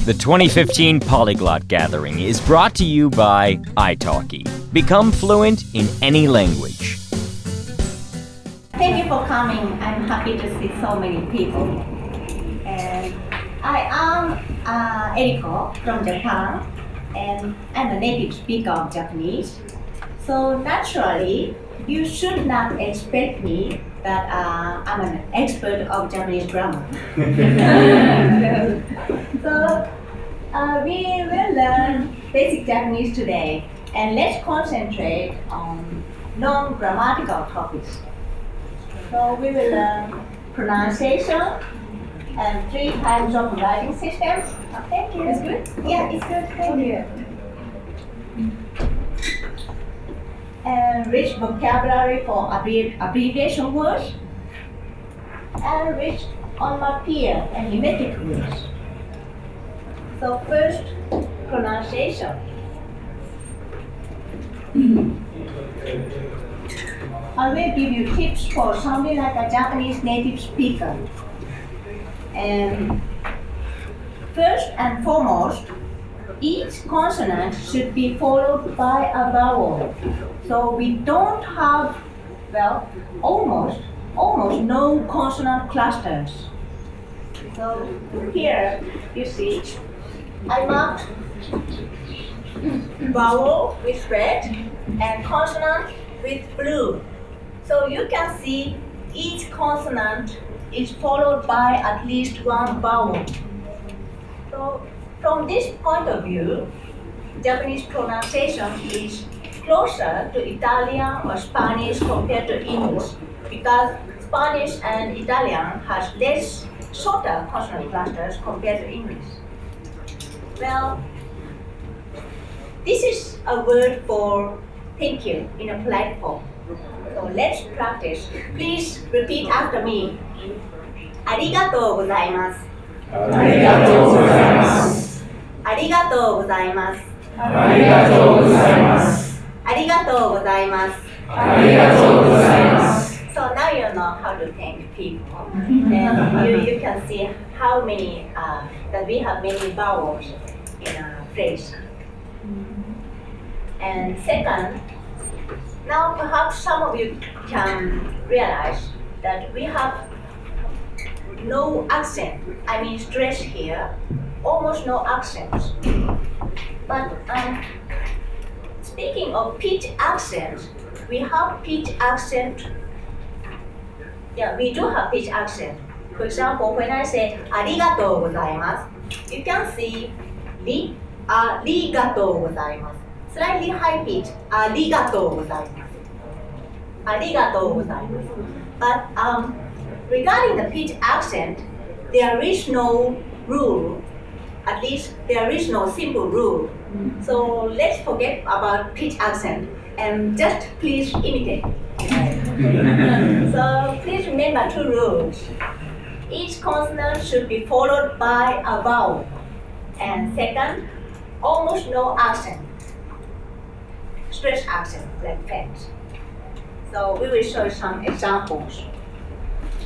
The 2015 Polyglot Gathering is brought to you by italki. Become fluent in any language. Thank you for coming. I'm happy to see so many people. And I am Eriko from Japan, and I'm a native speaker of Japanese. So naturally, you should not expect me that I'm an expert of Japanese grammar. So we will learn basic Japanese today, and let's concentrate on non-grammatical topics. So we will learn pronunciation and 3 types of writing systems. Thank you. It's good? Yeah, it's good. Thank you. And rich vocabulary for abbreviation words, and rich onomatopoeia and imitative words. So first, pronunciation. I will give you tips for sounding like a Japanese native speaker. And first and foremost, each consonant should be followed by a vowel. So we don't have, well, almost no consonant clusters. So here you see, I marked vowel with red and consonant with blue. So you can see each consonant is followed by at least one vowel. So from this point of view, Japanese pronunciation is closer to Italian or Spanish compared to English, because Spanish and Italian has less shorter consonant clusters compared to English. Well, this is a word for thank you in a polite form. So let's practice. Please repeat after me. ありがとうございます。ありがとうございます。ありがとうございます。ありがとうございます。ありがとうございます。ありがとうございます。So now you know how to thank people, and you can see how many that we have many vowels in a phrase. And second, now perhaps some of you can realize that we have no accent. I mean stress here, almost no accents. But speaking of pitch accents, we have pitch accent. Yeah, we do have pitch accent. For example, when I say ありがとうございます, you can see ありがとうございます. Slightly high pitch, ありがとうございます。ありがとうございます。But regarding the pitch accent, there is no rule. At least there is no simple rule. So let's forget about pitch accent and just please imitate. So please remember 2 rules. Each consonant should be followed by a vowel. And second, almost no accent. Stress accent like that. So we will show some examples.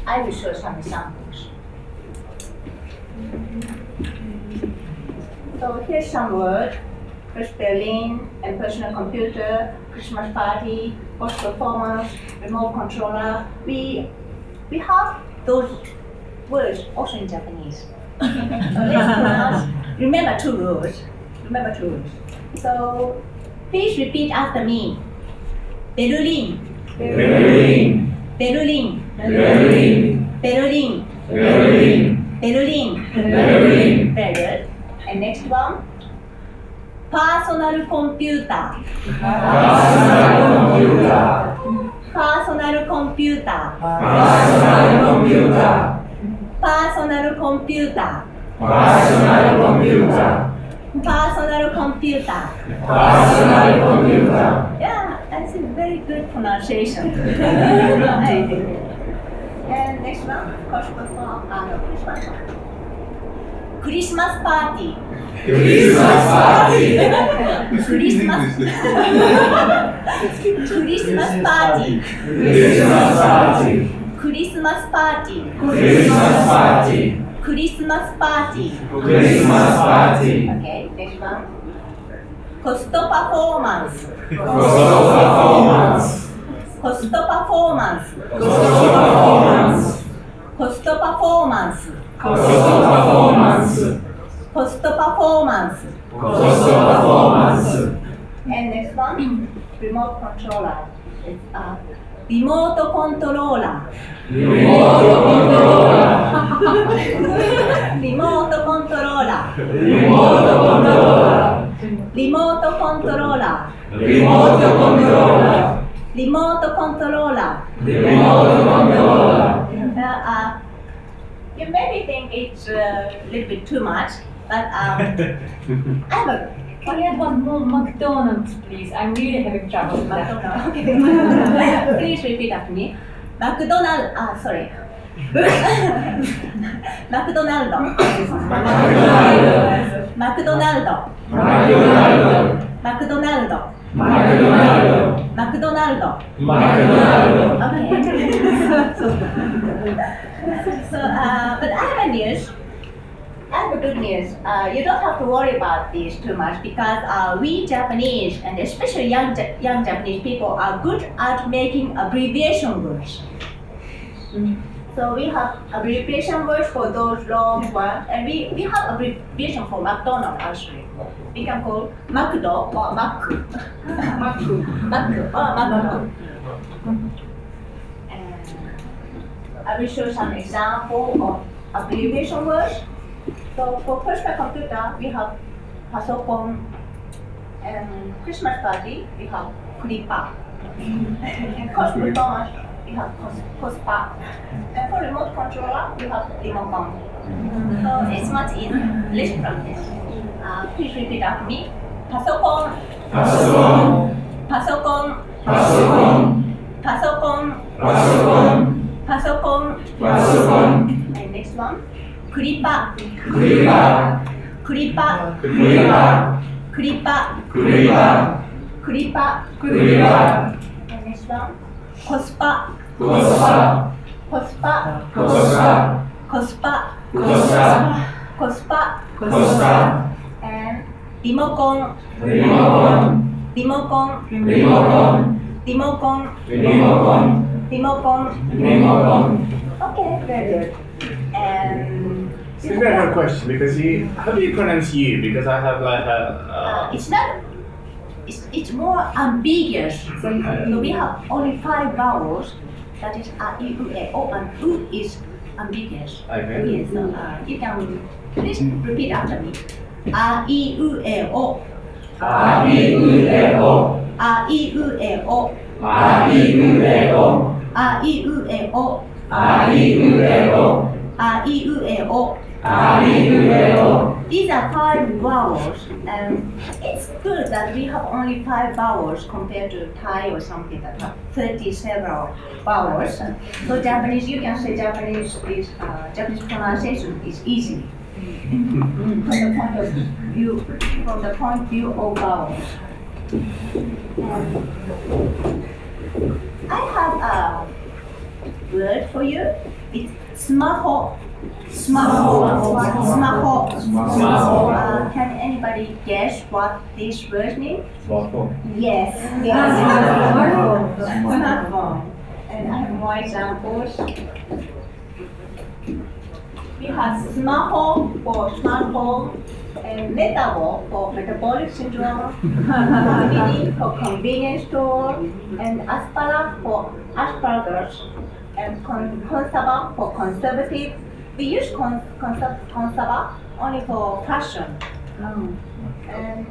I will show some examples. So here's some words. First Berlin and personal computer, Christmas party, post performance, remote controller. We have those words also in Japanese. So let's pronounce. Remember 2 rules. So please repeat after me. Berlin. Berlin. Berlin. Berlin. Berlin. Berlin. Berlin. Berlin. Very good. And next one. Personal computer. Personal computer. Personal computer. Personal computer. Personal computer. Personal computer. Personal computer. Personal computer. Yeah, that's a very good pronunciation. And next one, Christmas party. Christmas party. Christmas party. Christmas party. Christmas party. Christmas party. Christmas party. Christmas party. Okay, next one. Cost performance. Cost performance. Cost performance. Cost performance. Cost performance. Cost performance. Cost performance. Cost performance. And next one, remote controller. It's remote controller. Remote controller. Remote controller. Remote controller. Remote controller. Remote controller. Remote controller. Remote controller. You maybe think it's a little bit too much, but Can I add one more McDonald's, please? I'm really having trouble with that. McDonald. Okay. Please repeat after me. McDonald. Sorry. McDonald. McDonald. McDonald. McDonald. McDonald. McDonald. McDonald. McDonald. Okay. But I have a news. I have a good news. You don't have to worry about this too much because we Japanese and especially young Japanese people are good at making abbreviation words. So we have abbreviation words for those long ones, and we have abbreviation for McDonald's actually. We can call Macdo or Mac. Mac or Mac. I will show some example of abbreviation words. So for personal computer, we have pasokon, and Christmas party, we have kuripa. And cost performance, we have cospa. And for remote controller, we have remote. So it's much easier. Let's practice. Please repeat after me. Pasokon. Pasokon. Pasokon. Pasokon. Pasokon. Pasokon. Pasokon. Pasokon. And next one. Kuripa. Kuripa. Kuripa. Kuripa. Kuripa. Kuripa. Kuripa. Kuripa. And next one. Cospa. Cospa. Cospa. Cospa. Cospa. Cospa. Cospa. Cospa. And Rimocon. Rimocon. Rimocon. Rimocon. Rimocon. Rimocon. Rimocon. Rimocon. Okay, very good. And Excuse me, I have a question because how do you pronounce you? Because I have like it's not. It's more ambiguous. So we have only 5 vowels. That is a, I, U, E, O, and U is ambiguous. Okay. Yes. So you can please repeat after me. A, I, U, E, O. A, I, U, E, O. A, I, U, E, O. A, I, U, E, O. A, I, U, E, O. A, I, U, E, O. A, I, U, E, O. A, I, U, E, O. These are 5 vowels, and it's good that we have only 5 vowels compared to Thai or something that have 30 several vowels. So Japanese, you can say Japanese is Japanese pronunciation is easy from the point of view of vowels. I have a word for you. It's smaho. Smaho. Smaho. Smaho. Can anybody guess what this word means? Smartphone. Yes. Yes. Smartphone. And I have more examples. We have smaho for smartphone, and metabo for metabolic syndrome, convenience for convenience store, and aspara for asparagus, and conserva for conservative. We use conserva only for fashion, and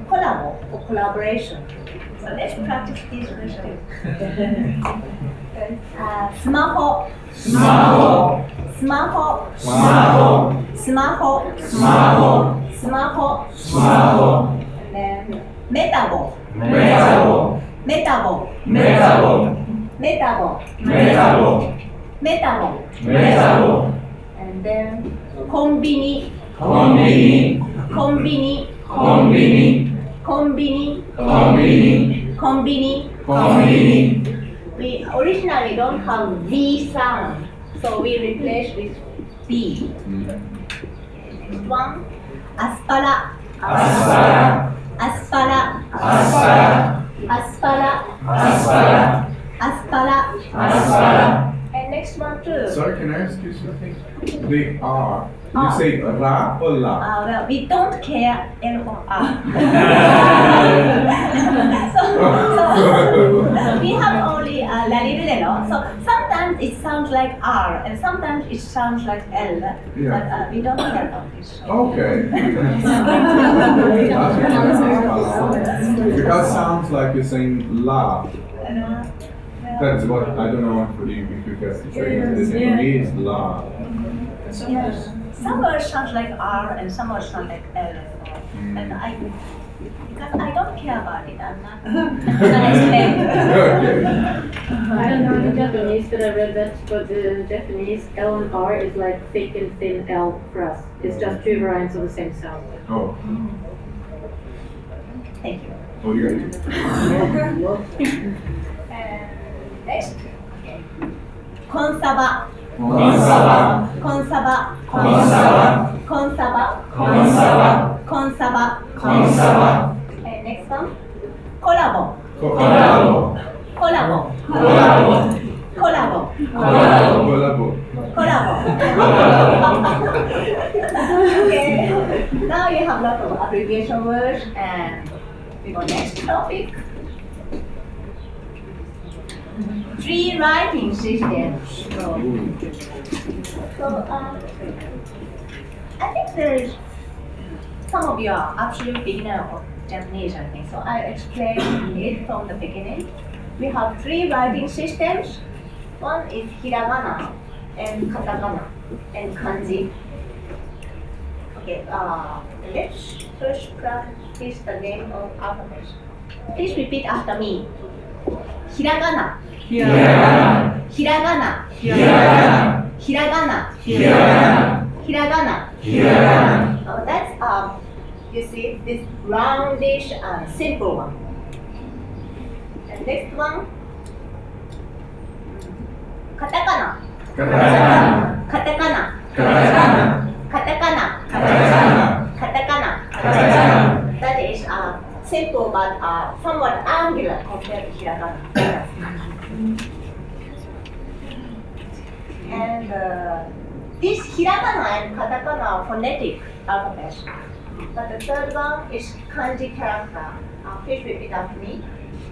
collabo for collaboration. So let's practice these words too. Smaho. Smaho. Smaho. Smaho. Smaho. Smaho. Smaho. Smaho. And then metabo. Metabo. Metabo. Metabo. Metabo. Metabo. Metabo. Metabo. And then kombini. Kombini. Kombini. Kombini. Kombini. Kombini. Kombini. Kombini. We originally don't have V sound, so we replace with B. Next one, aspara, Aspara. aspara, Aspara. aspara, Aspara. aspara. Aspara. And next one too. Sorry, can I ask you something? The R. You R. say ra or la? Well, we don't care L or R. so we have only la li re lo. So sometimes it sounds like R and sometimes it sounds like L. Yeah. But we don't care about this. Okay. Because sounds like you're saying la. That's what I don't know if you guys say. This for me is la. Yes. Some words sound like R and some words sound like L. And because I don't care about it, I'm not gonna explain. Okay. I don't know the Japanese, but I read that for the Japanese, L and R is like thick and thin L for us. It's just two variants of the same sound. Oh. Thank you. Oh, you got it. Next. Consaba. Consaba. Consaba. Consaba. Consaba. Consaba. Consaba. Consaba. And next one. Collabo. Collabo. Collabo. Collabo. Collabo. Collabo. Collabo. Okay. Now you have a lot of abbreviation words and we go next topic. Free writing systems. So I think there is some of you are absolute beginner of Japanese, I think. So I explain it from the beginning. We have three writing systems. One is hiragana and katakana and kanji. Okay, let's first practice the name of alphabets. Please repeat after me. Hiragana. Hiragana. Hiragana. Hiragana. Hiragana. Hiragana. Hiragana. Hiragana. Now that's you see this roundish and simple one. And next one, katakana. Katakana. Katakana. Katakana. Katakana. Katakana. Katakana. Katakana. That is simple but somewhat angular compared to hiragana. And this hiragana and katakana are phonetic alphabets. But the third one is kanji character. Please repeat after me.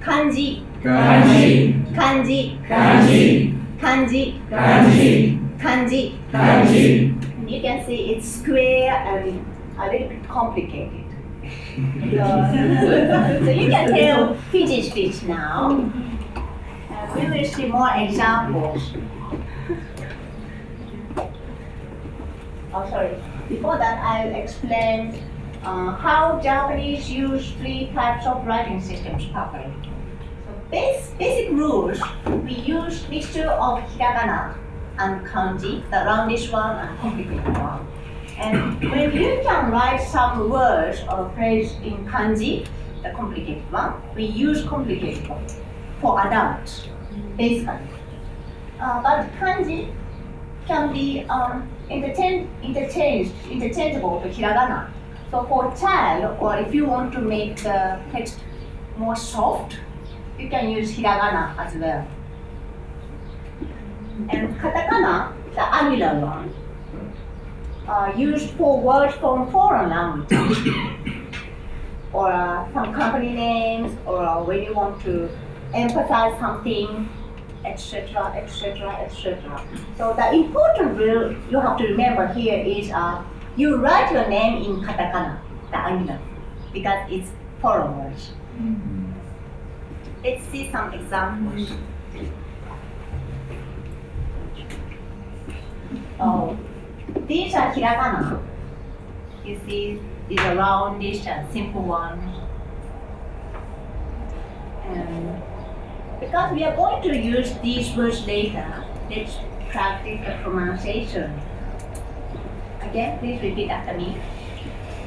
Kanji. Kanji. Kanji. Kanji. Kanji. Kanji. Kanji. Kanji. You can see it's square and a little bit complicated. So you can tell fidget speech now. We will see more examples. Oh, sorry. Before that, I'll explain how Japanese use three types of writing systems properly. So basic rules, we use mixture of hiragana and kanji, the roundish one and complicated one. And when you can write some words or phrase in kanji, the complicated one, we use complicated one for adults, basically. But kanji can be interchangeable to hiragana. So for child, or if you want to make the text more soft, you can use hiragana as well. And katakana, the angular one, used for words from foreign languages, or some company names, or when you want to emphasize something, etc., etc., etc. So the important rule you have to remember here is you write your name in katakana, the angular, because it's foreign words. Let's see some examples. Oh, these are hiragana. You see, these are roundish and simple ones. And because we are going to use these words later, let's practice the pronunciation. Again, please repeat after me.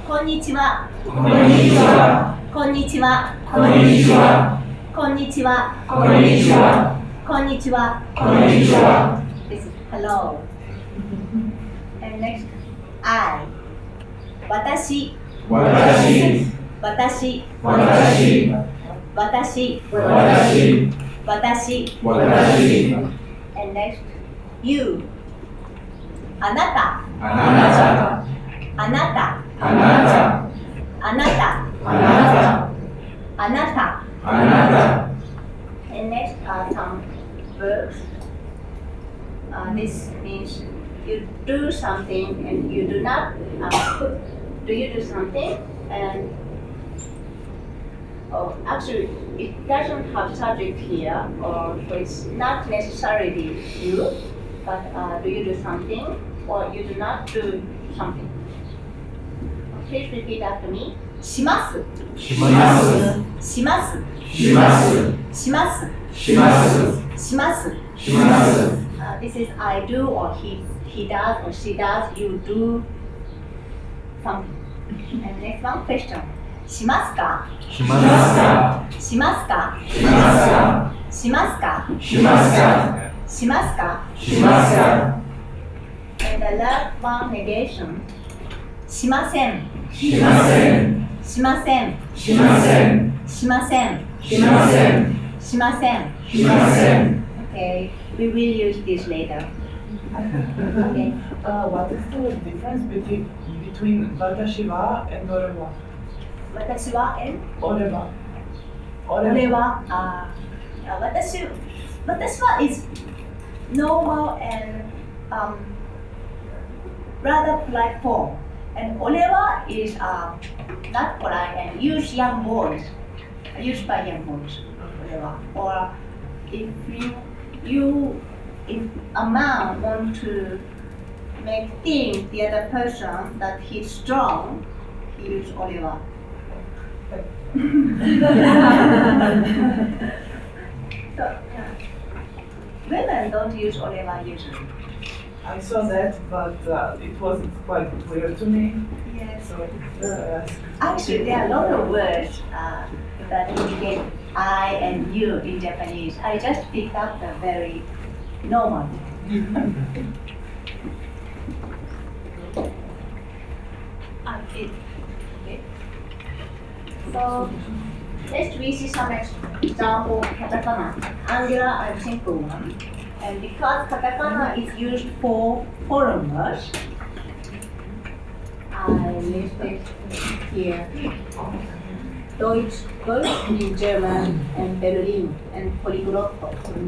Konnichiwa. Konnichiwa. Konnichiwa. Konnichiwa. Konnichiwa. Konnichiwa. Konnichiwa. Konnichiwa. This is hello. And next, I. Watashi, 私、 watashi, 私、 watashi, 私、 watashi. 私、 And next, you. Anata, あなた、 anata, あなた、 anata, あなた、 anata. あなた。 And next are some verbs. This means you do something and you do not. Do you do something? And actually, it doesn't have subject here, or so it's not necessarily you. But do you do something or you do not do something? Please repeat after me. します。します、します。します、します。します、します。します。 This is I do or he does or she does, you do something. And next one question. しますかしますか、しますかしますか、しますかしますか、しますかしますか。 And the last one negation. しません。しません、しません。しません、しません。しません、しません。しません。 Okay, we will use this later. Okay. What is the difference between watashi wa and ore wa? 私は and Ore wa. 俺は私は is normal and rather polite form, and 俺は is not polite and used by young boys. 俺は or if a man want to make think the other person that he's strong, he use 俺は. So, women don't use oleva usually. I saw that, but it wasn't quite clear to me. Yes. So, Actually, there are a lot of words that indicate I and you in Japanese. I just picked up the very normal. Okay. So, next we see some example katakana, angular and simple one. And because katakana is used for foreigners, I listed here Deutsch in German and Berlin and Polyglot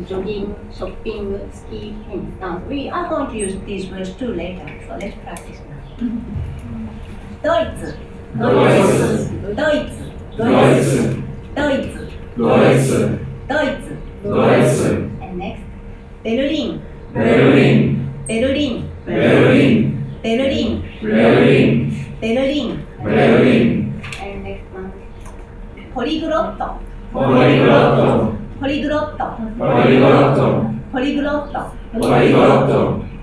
jogging, shopping, ski, dance. We are going to use these words too later, so let's practice now. Deutsch, Deutsch, Deutsch, Deutsch, Deutsch, Deutsch, Deutsch. Deutsch, And next, Berlin, Berlin, Berlin, Berlin, Berlin, Berlin, Berlin. Berlin, And next one, Polyglot, Polyglot, Polyglot, Polyglot, Polyglot, Polyglot,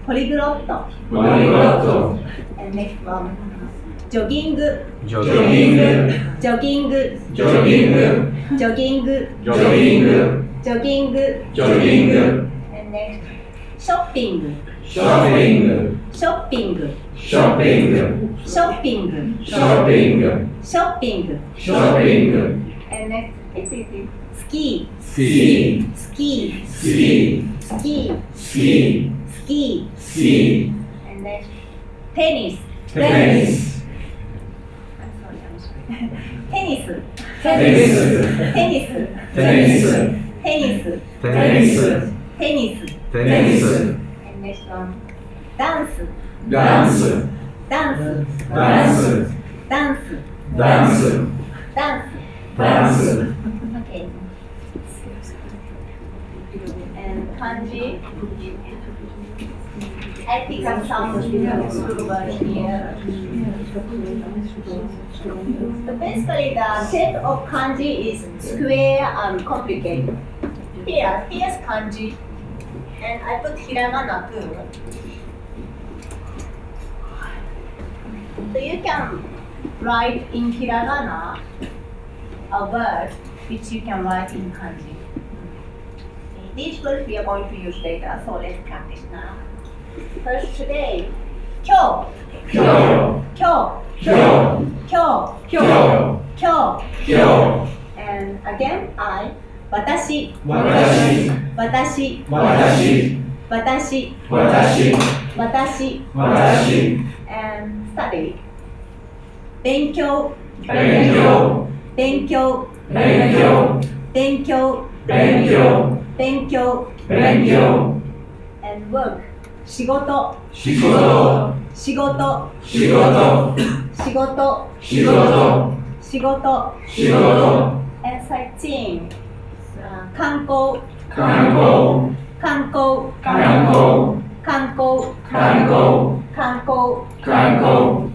Polyglot. Polyglot, And next one, jogging, jogging, jogging, jogging, jogging, jogging, jogging. jogging, And next, shopping, shopping, shopping, shopping, shopping, shopping, shopping. shopping, And next, ski, ski, ski, ski, ski, ski, ski. ski, And next, tennis, tennis, I'm sorry. Tennis, tennis, tennis, tennis, tennis, tennis, tennis. tennis, And next one, dance, dance, dance, dance, dance, dance, dance. dance, Okay. And kanji. I pick up some words here. So basically, the set of kanji is square and complicated. Here's kanji, and I put hiragana too. So you can write in hiragana a word which you can write in kanji. These words we are going to use later, so let's practice now. First today, 今日、今日、今日、今日、今日、今日、今日。今日、 And again, I. 私、私、私、私、私、私、私。私、 And study. 勉強、勉強、勉強、勉強、勉強、勉強、勉強。勉強、 And work. 仕事、仕事、仕事、仕事、仕事、仕事、仕事。仕事、 And sightseeing. 観光、観光、観光、観光、観光、観光、観光。観光。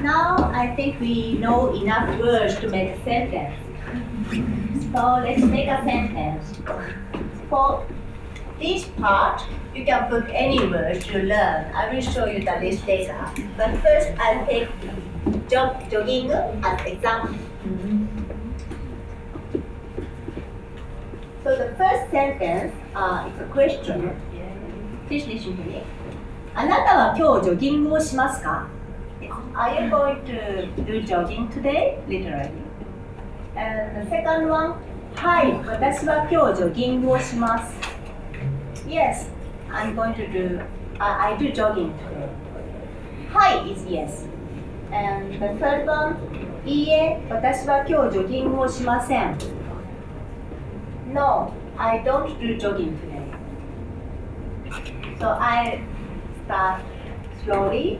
Now I think we know enough words to make a sentence. So let's make a sentence. For this part, you can put any words you learn. I will show you the list later. But first, I'll take jogging as example. So the first sentence is a question. Please listen to me. あなたは今日ジョギングをしますか? Are you going to do jogging today? Literally. And the second one, はい、私は今日ジョギングをします。Yes, I'm going to do, I do jogging today. はい is yes. And the third one, いいえ、私は今日ジョギングをしません。No, I don't do jogging today. So I start slowly.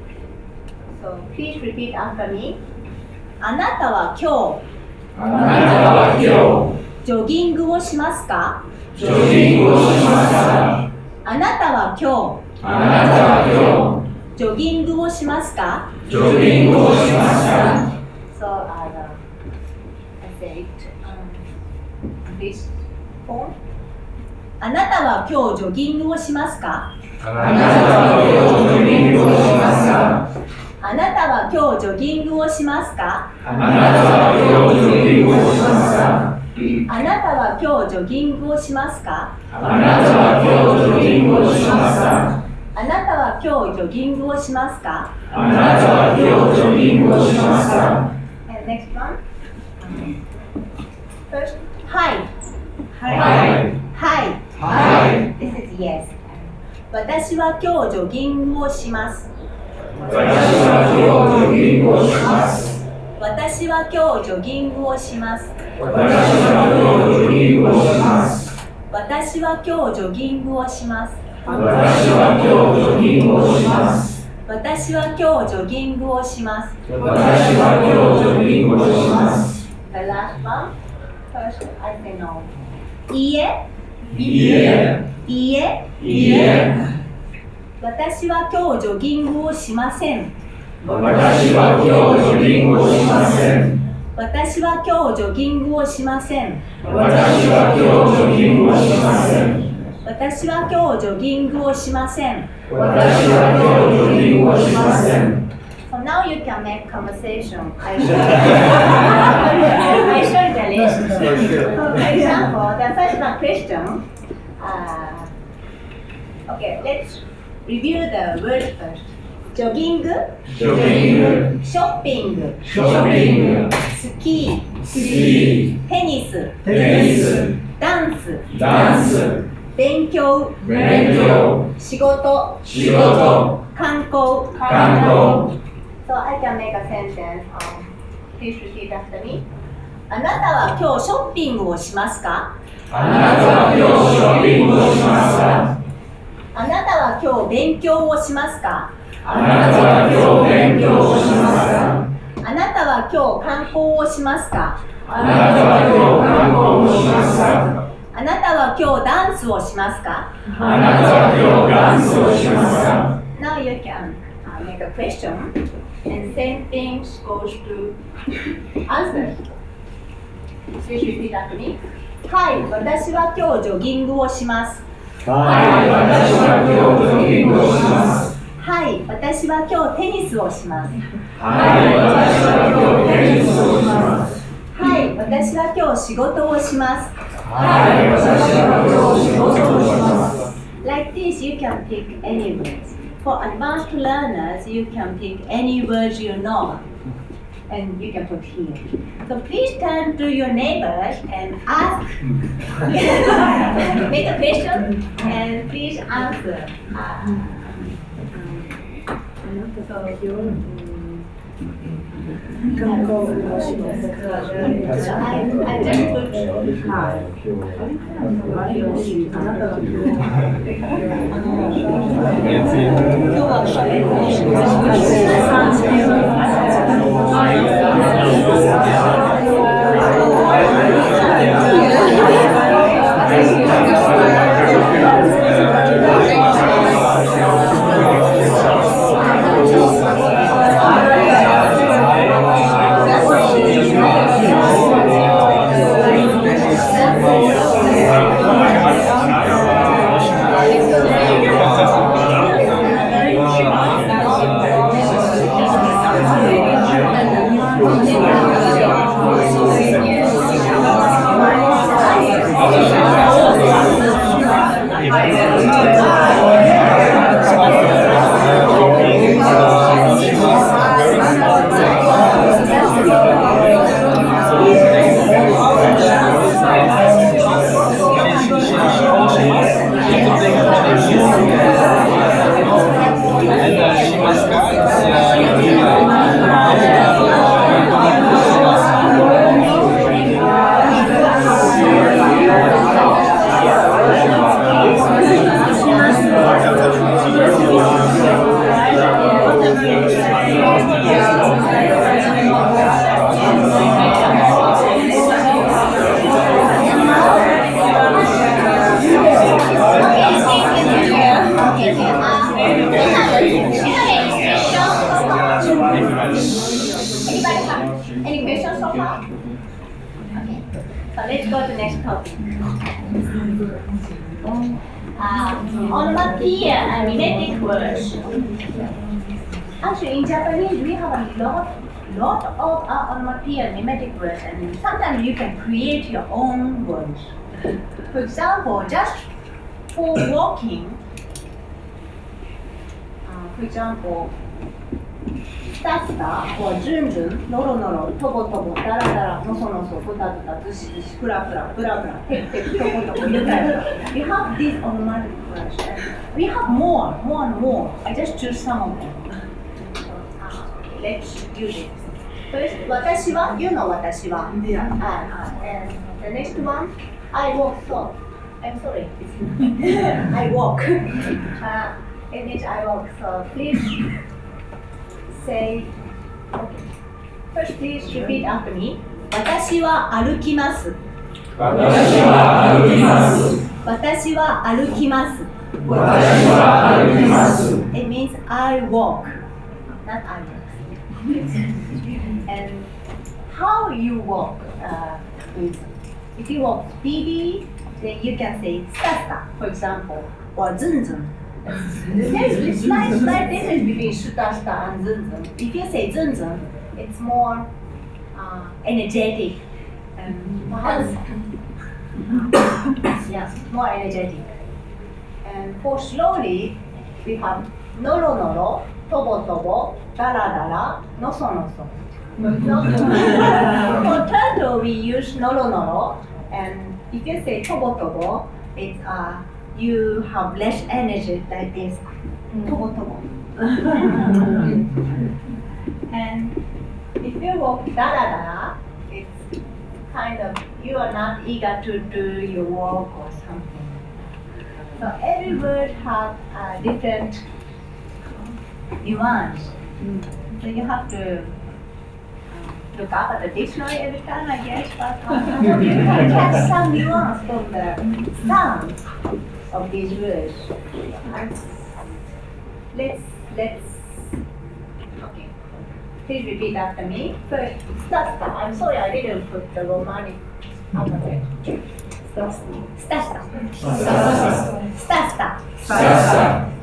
So please repeat after me. あなたは今あなたは今日ジョギングをしますか? 日、ジョギングをしますか? あなたは今あなたは今日ジョギングをしますか? 日、ジョギングをしますか? So I say it this form. あなたは今日ジョギングをしますか? あなたは今日ジョギングをしますか? あなたは今日ジョギングをしますか? あなたは今日ジョギングをしますか? あなたは今日ジョギングをしますか? あなたは今日ジョギングをしますか? あなたは今日ジョギングをしますか? あなたは今日ジョギングをしますか? And next one. First, はい。はい。はい。はい。 This is yes. 私は今日ジョギングをします。私は今日ジョギングをします。私は今日ジョギングをします。私は今日ジョギングをします。私は今日ジョギングをします。私は今日ジョギングをします。私は今日ジョギングをします。私は今日ジョギングをします。 The last one. First, I say no. いいえ。いいえ。いいえ。いいえ。私は今日ジョギングをしません。私は今日ジョギングをしません。私は今日ジョギングをしません。私は今日ジョギングをしません。私は今日ジョギングをしません。私は今日ジョギングをしません。 So now you can make conversation. I showed the list. So for example, the first one question. Okay, let's review the words first. ジョギング、ジョギング、ショッピング、ショッピング、スキー、スキテニス、ー、テニス、ダンス、ダンス、勉強、勉強、仕事、仕事、観光。観光。 So I can make a sentence. Please repeat after me. あなたは今日ショッピングをしますか? あなたは今日ショッピングをしますか? あなたは今日勉強をしますか? あなたは今日勉強をしますか? あなたは今日観光をしますか? あなたは今日観光をしますか? あなたは今日ダンスをしますか? あなたは今日ダンスをしますか? Now you can make a question and same things goes to answer. Please repeat after me. はい、私は今日ジョギングをします。はい、私は今日ジョギングをします。はい、私は今日テニスをします。はい、私は今日テニスをします。はい、私は今日仕事をします。はい、私は今日仕事をします。 Like this, you can pick any words. For advanced learners, you can pick any words you know, and you can put here. So please turn to your neighbors and ask, make a question, and please answer. I just Any questions so far? Okay. So let's go to the next topic. Onomatopoeia and mimetic words. Actually, in Japanese, we have a lot of onomatopoeia and mimetic words, and sometimes you can create your own words. For example, just for walking, for example, stasta or zun zun, noro noro, tobo tobo, dara dara, noso noso, buta buta, zushi zushi, pura pura, pura pura, tek tek, tobo tobo, yutai. We have these onomatopoetic words. We have more and more. I just choose some of them. Let's use it. First, watashi wa, you know watashi wa. Yeah. And the next one, I walk so. I'm sorry. I walk. It means I walk. So please say. Okay. First, please repeat after me. 私は歩きます。私は歩きます。私は歩きます。私は歩きます。 It means I walk, not I walk. And how you walk is, if you walk speedy, then you can say stasta, for example, or zun zun. There's a slight difference between stasta and zun zun. If you say zun zun, it's more energetic and yes, more energetic. And for slowly, we have noro noro, tobo tobo, dara dara, noso noso. For turtle, we use noro noro, and if you say tobo tobo, it's you have less energy like this. Tobo tobo. And if you walk dara dara, it's kind of you are not eager to do your work or something. So every word has a different nuance. So you have to look up at the dictionary every time, I guess, but you can catch some nuance from the sound of these words. Let's okay. Please repeat after me. First, stasta. I'm sorry, I didn't put the Romanic alphabet. Stasta. Stasta. Stasta.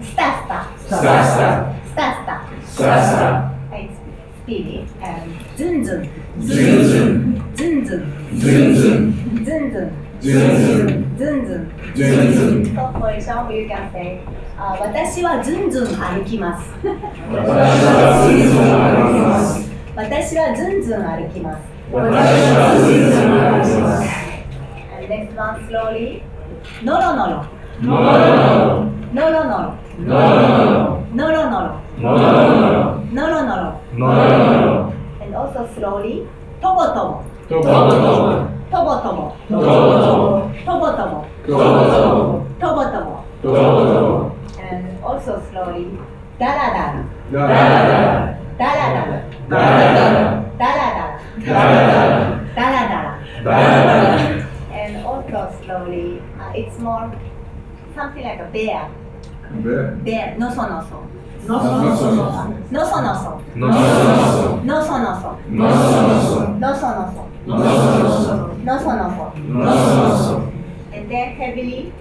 Stasta. Stasta. Stasta. It's speedy. And zun zun. Zun zun. Zun zun. Zun zun. Zun zun. Zun zun. Zun zun. Zun zun. So for example, example, you can say, 私はずんずん歩きます。私はずんずん歩きます。And next one slowly. のろのろ。のろのろ。のろのろ。のろのろ。のろのろ。And also slowly. とぼとぼ。とぼとぼ。とぼとぼ。とぼとぼ。とぼとぼ。とぼとぼ。And also slowly. だらだら。だらだら。だらだら。だらだら。だらだら。And also slowly. It's more something like a bear. Bear. No so no so. No so no so. No so no so. No so no so. No so no so. No so no so. And then heavily.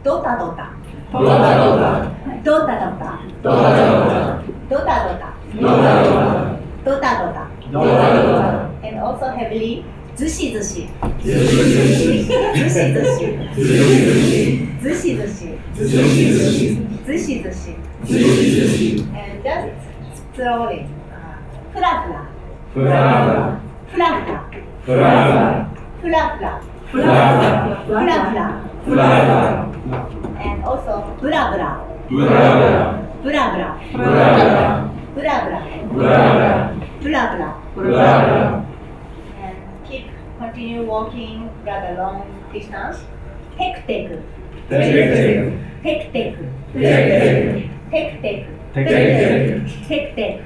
ドタドタ。ドタドタ。ドタドタ。ドタドタ。ドタドタ。And also heavily. ずしずし。ずしずし。ずしずし。ずしずし。ずしずし。And just slowly. ふらふら。ふらふら。ふらふら。ふらふら。ふらふら。ふらふら。And also ブラブラ。ブラブラ。ブラブラ。ブラブラ。ブラブラ。ブラブラ。ブラブラ。Continue walking rather long distance. Tek tek. Tek tek. Tek tek. Tek tek. Tek tek.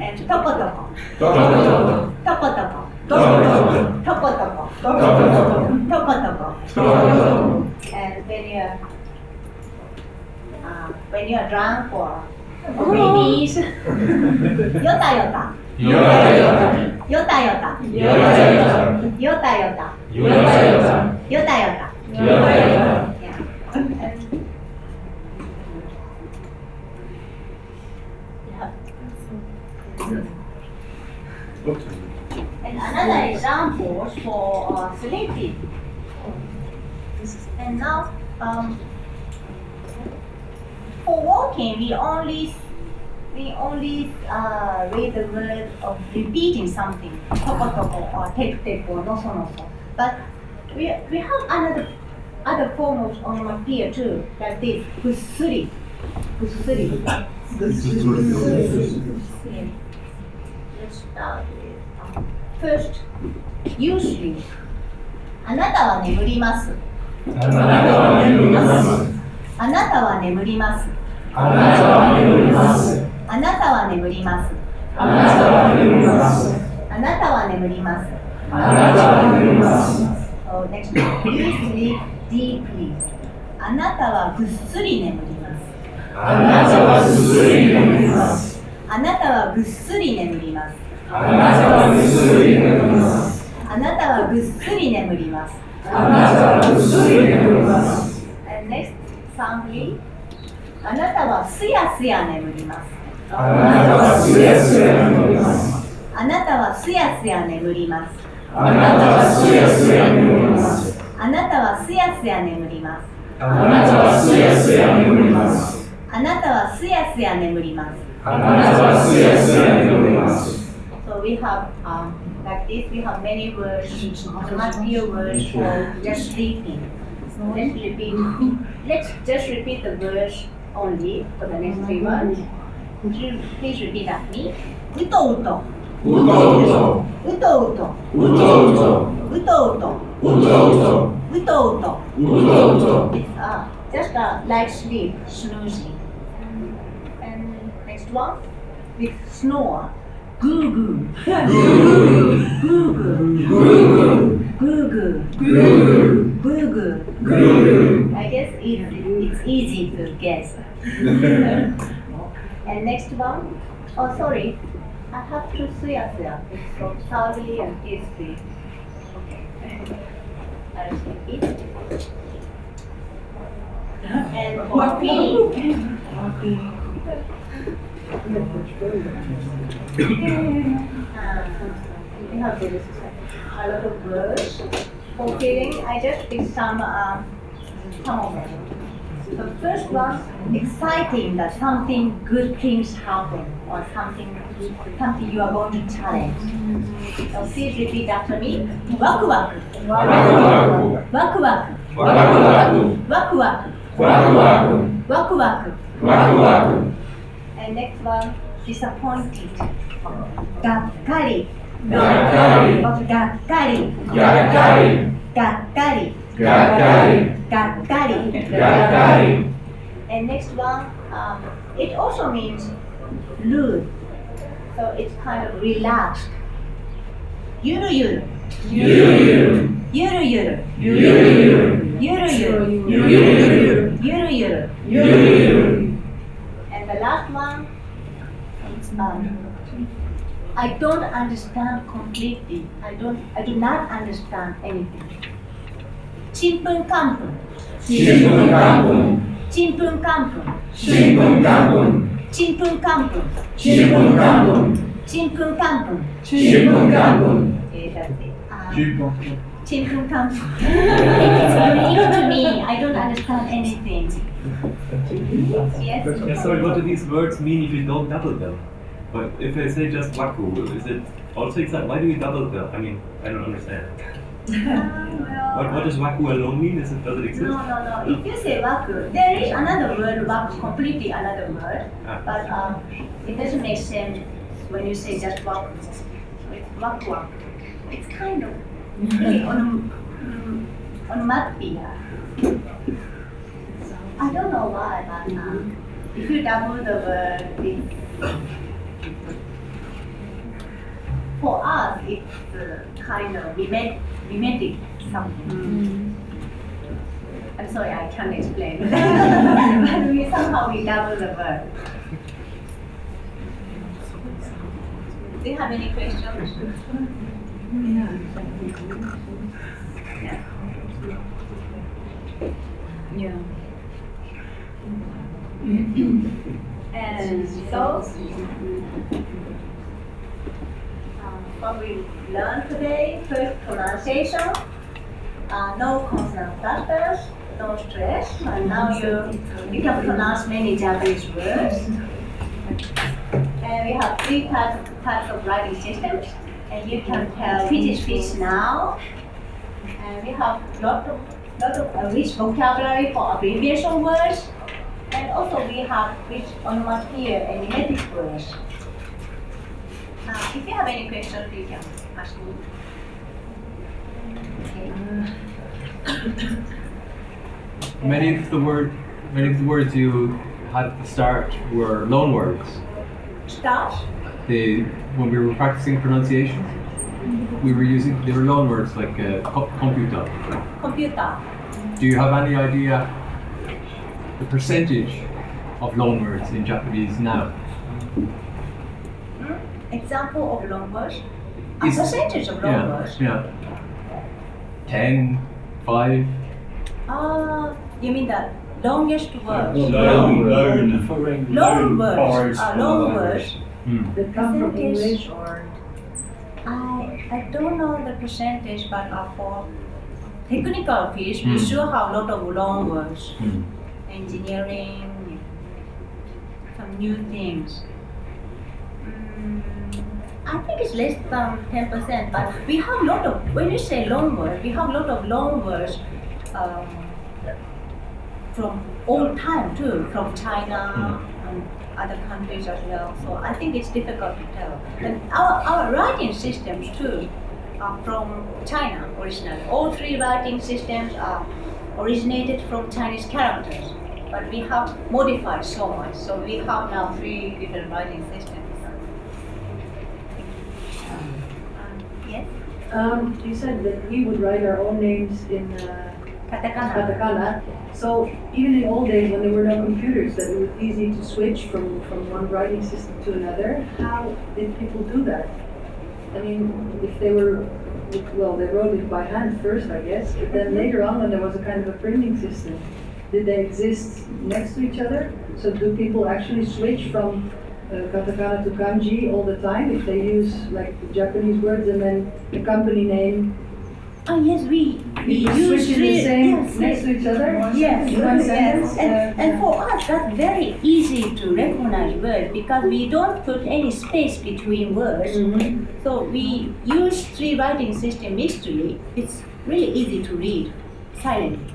And toko toko. Toko toko. Toko toko. Toko toko. And when you are drunk or babies, yota yota. Yota yota. Yota yota. Yota yota. Yota yota. And another example for sleeping. And now, for walking, we only read the word of repeating something, toko toko or tek tek or no so no so. But we have other form of onomatopoeia too, like this, gussuri. Gussuri. Let's start with first, usually. あなたは眠ります。あなたは眠ります。あなたは眠ります。あなたは眠ります。あなたは眠ります。あなたは眠ります。あなたは眠ります。あなたは眠ります。So next, you sleep deeply. あなたはぐっすり眠ります。あなたはぐっすり眠ります。あなたはぐっすり眠ります。あなたはぐっすり眠ります。あなたはぐっすり眠ります。あなたはぐっすり眠ります。And next, soundly. あなたはすやすや眠ります。あなたはすやすや眠ります。あなたはすやすや眠ります。あなたはすやすや眠ります。あなたはすやすや眠ります。あなたはすやすや眠ります。あなたはすやすや眠ります。あなたはすやすや眠ります。So we have like this. We have many words, onomatopoeia words for just sleeping. Let's repeat. Let's just repeat the words only for the next 3 words. Please repeat after me. うとうと。うとうと。うとうと。うとうと。うとうと。うとうと。うとうと。It's just like sleep, snoozing. And next one, with snore. Goo goo. Goo goo. Goo goo. I guess it's easy to guess. And next one, oh sorry, I have to suya suya. It's so slowly and easily. Okay. I'll take it. And for feeling. We have a lot of words. For feeling, I just picked some of them. The first one, exciting that something good things happen or something you are going to challenge. So please repeat after me. Waku waku. Waku waku. Waku waku. Waku waku. Waku waku. Waku waku. Waku waku. Waku waku. And next one, disappointed. Gakkari. Gakkari. Gakkari. Gakkari. Gakkari. Gakkari. Gakkari. Gakkari. And next one, it also means rude. So it's kind of relaxed. Yuru yuru. Yuru yuru. Yuru yuru. Yuru yuru. Yuru yuru. Yuru yuru. Yuru yuru. Yuru yuru. And the last one, I don't understand completely. I do not understand anything. Chimpun kampun. Chimpun kampun. Chimpun kampun. Chimpun kampun. Chimpun kampun. Chimpun kampun. Chimpun kampun. Chimpun kampun. Okay, that's it. Chimpun. Chimpun kampun. It's very new to me. I don't understand anything. Yes? Yeah, sorry, what do these words mean if you don't double them? But if I say just waku, is it also exact? Why do you double them? I mean, I don't understand. What does waku alone mean? Does it exist? No. If you say waku, there is another word, waku, completely another word. But it doesn't make sense when you say just waku. So it's waku. It's kind of really onomatopoeia. I don't know why, but if you double the word, for us, it's kind of mimetic something. I'm sorry, I can't explain. But somehow we double the word. Do you have any questions? Yeah. And so, what we learned today, first pronunciation, no consonant clusters, no stress, and now you can pronounce many Japanese words. And we have three types of writing systems, and you can tell which is which now. And we have lot of rich vocabulary for abbreviation words, and also we have rich onomatopoeia and imitative words. If you have any questions, you can ask me. Many of the words you had at the start were loan words. Start? When we were practicing pronunciation, they were loan words like computer. Computer. Do you have any idea the percentage of loan words in Japanese now? Example of long words? A percentage of long words? Yeah. 10, 5. You mean the longest words? Loan words. Long words. That come from English or? I don't know the percentage, but for technical fields, we sure have a lot of long words. Engineering, some new things. I think it's less than 10%, but we have a lot of, when you say long words, we have a lot of long words from all time too, from China and other countries as well. So I think it's difficult to tell. And our writing systems too are from China originally. All three writing systems are originated from Chinese characters, but we have modified so much. So we have now 3 different writing systems. Yes? You said that we would write our own names in katakana. So even in old days when there were no computers, that it was easy to switch from one writing system to another. How did people do that? I mean, if they were, well, they wrote it by hand first, I guess, but then later on when there was a kind of a printing system, did they exist next to each other? So do people actually switch from katakana to kanji all the time if they use like the Japanese words and then the company name? Oh yes, we we You use switch in the three same next to each other? Yes, In one yes. sentence? And for us, that's very easy to recognize words because we don't put any space between words. So we use three writing system mixturely. It's really easy to read silently.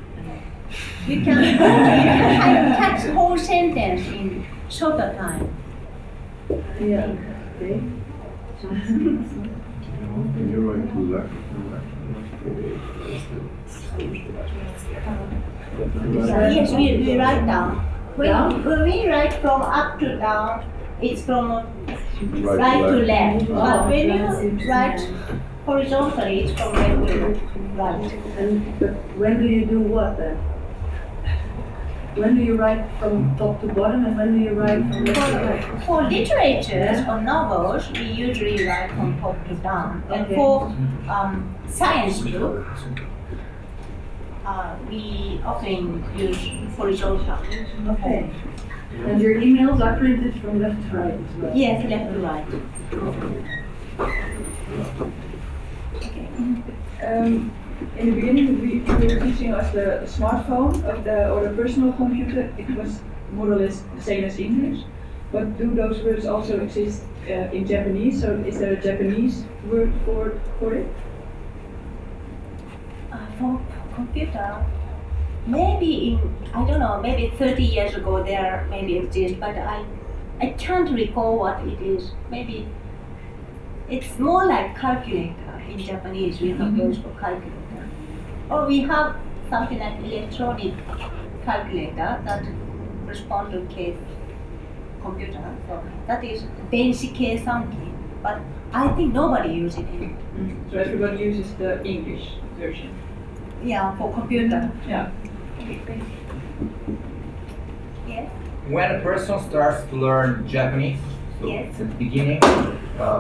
You can catch the whole sentence in shorter time. Yeah. Okay. Can you write to left? Yes, we write down. When we write from up to down, it's from right to left. But when you write horizontally, it's from left to right. But when do you do what then? When do you write from top to bottom and when do you write from left to right? For literatures or novels, we usually write from top to down. And for science book, we often use horizontal. Okay. And your emails are printed from left to right as well? Yes, left to right. In the beginning, we were teaching us the smartphone or the personal computer. It was more or less the same as English. But do those words also exist in Japanese? So is there a Japanese word for it? For computer, maybe I don't know, maybe 30 years ago there maybe exist, but I can't recall what it is. Maybe it's more like calculator in Japanese. We have those for calculator. Or we have something like electronic calculator that responds to case computer. So that is denshi keisanki. But I think nobody uses it. So everybody uses the English version. Yeah, for computer. Yeah. Yes. When a person starts to learn Japanese, so Yes. at the beginning,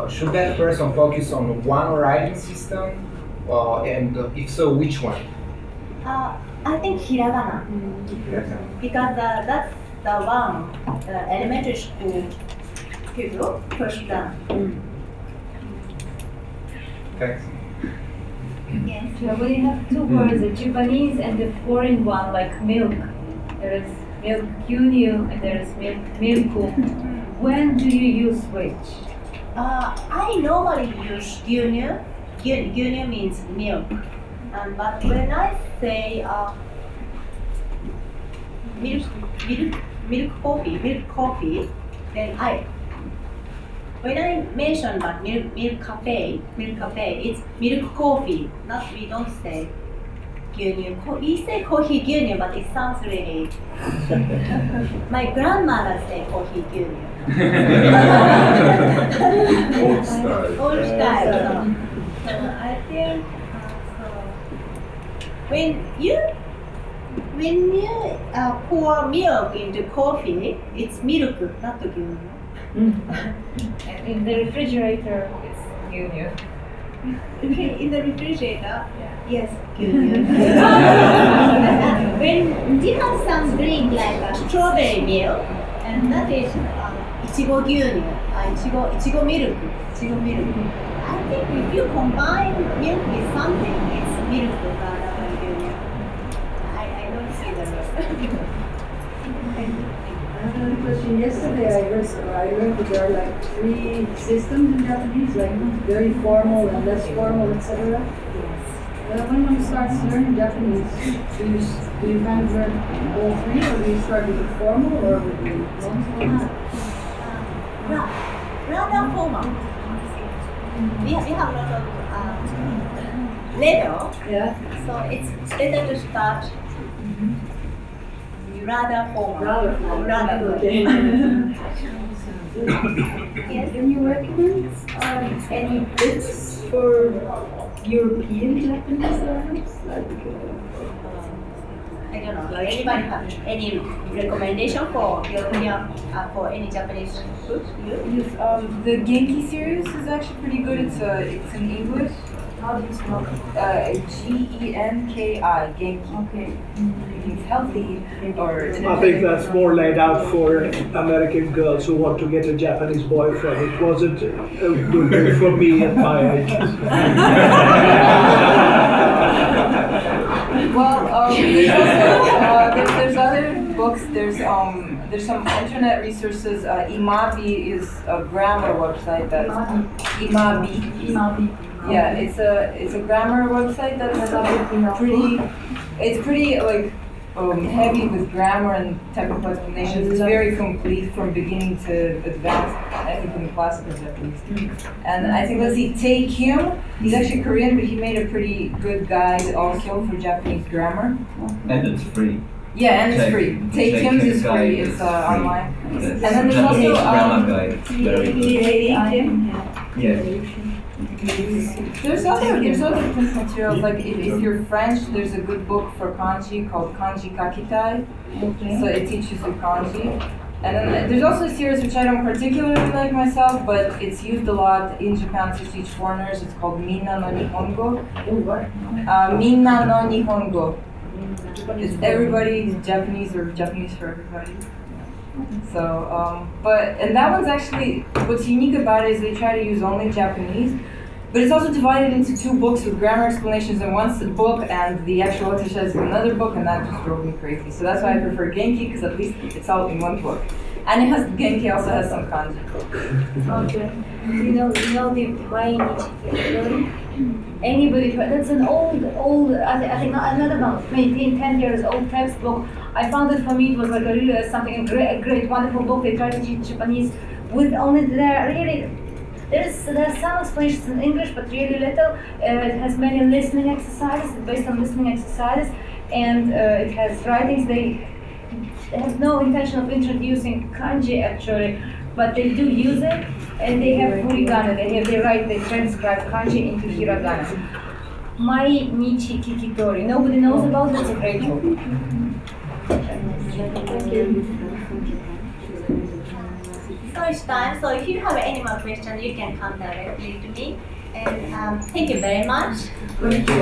should that person focus on one writing system? And if so, which one? I think hiragana. Because that's the one elementary school people first learn. Thanks. Yes. So when you have two words, a Japanese and a foreign one, like milk, there is milk gyunyu and there is milk milku. When do you use which? I normally use gyunyu. Gyunyu means milk. But when I say milk coffee, then when I mention that milk cafe, it's milk coffee. Not we don't say gyunyu. We say coffee gyunyu, but it sounds really. My grandmother said coffee gyunyu. Old style. Old style. So I think when you pour milk into coffee, it's milk, not the gyunyu. And in the refrigerator, it's gyunyu. In the refrigerator, yes, gyunyu. When you have some drink like strawberry milk, and that is ichigo gyunyu, ichigo milk. I think if you combine milk with something, it's milk rather than gyunyu. I don't see the I have another question. Yesterday I learned that there are like 3 systems in Japanese, like very formal and less formal, etc. When one starts learning Japanese, do you kind of learn all 3, or do you start with the formal or with the non-formal? Rather formal. We have a lot of level, so it's better to start rather formal. Rather okay. Yes. Can you recommend any books for European Japanese learners? I don't know. Anybody have any recommendation for European for any Japanese books? Yes, the Genki series is actually pretty good. It's in English. How do you spell it? Genki. Genki. It's healthy. Or I think that's more laid out for American girls who want to get a Japanese boyfriend. It wasn't a good thing for me at my age. Well, there's other books. There's some internet resources. Imabi is a grammar website that's Imabi. Yeah, it's a grammar website that's pretty like heavy with grammar and technical explanations. It's very complete from beginning to advanced. I think in classical Japanese. And I think, let's see, Take Him. He's actually Korean, but he made a pretty good guide also for Japanese grammar. And it's free. Yeah, and it's free. Take Him is free. It's online. And then there's also grammar guide. It's very good. Yes. There's other different materials. Like if you're French, there's a good book for kanji called Kanji Kakitai. So it teaches you kanji. And then there's also a series which I don't particularly like myself, but it's used a lot in Japan to teach foreigners. It's called Minna no Nihongo. Minna no Nihongo. It's everybody Japanese or Japanese for everybody. So, and that one's actually, what's unique about it is they try to use only Japanese, but it's also divided into two books with grammar explanations in one book and the actual exercise in another book, and that just drove me crazy. So that's why I prefer Genki, because at least it's all in one book. And Genki also has some kanji. Okay. You know the Mainichi. Anybody, that's an old, I think not about maybe 10 years old textbook. I found it, for me, it was like a great, wonderful book. They try to teach Japanese with only, there's some explanations in English, but really little. It has many listening exercises, based on listening exercises, and it has writings. They have no intention of introducing kanji actually, but they do use it, and they have furigana. They transcribe kanji into hiragana. Mainichi Kikitori. Nobody knows about it. It's a great book. Thank you. So it's time. So if you have any more questions, you can come directly to me. And thank you very much. Thank you.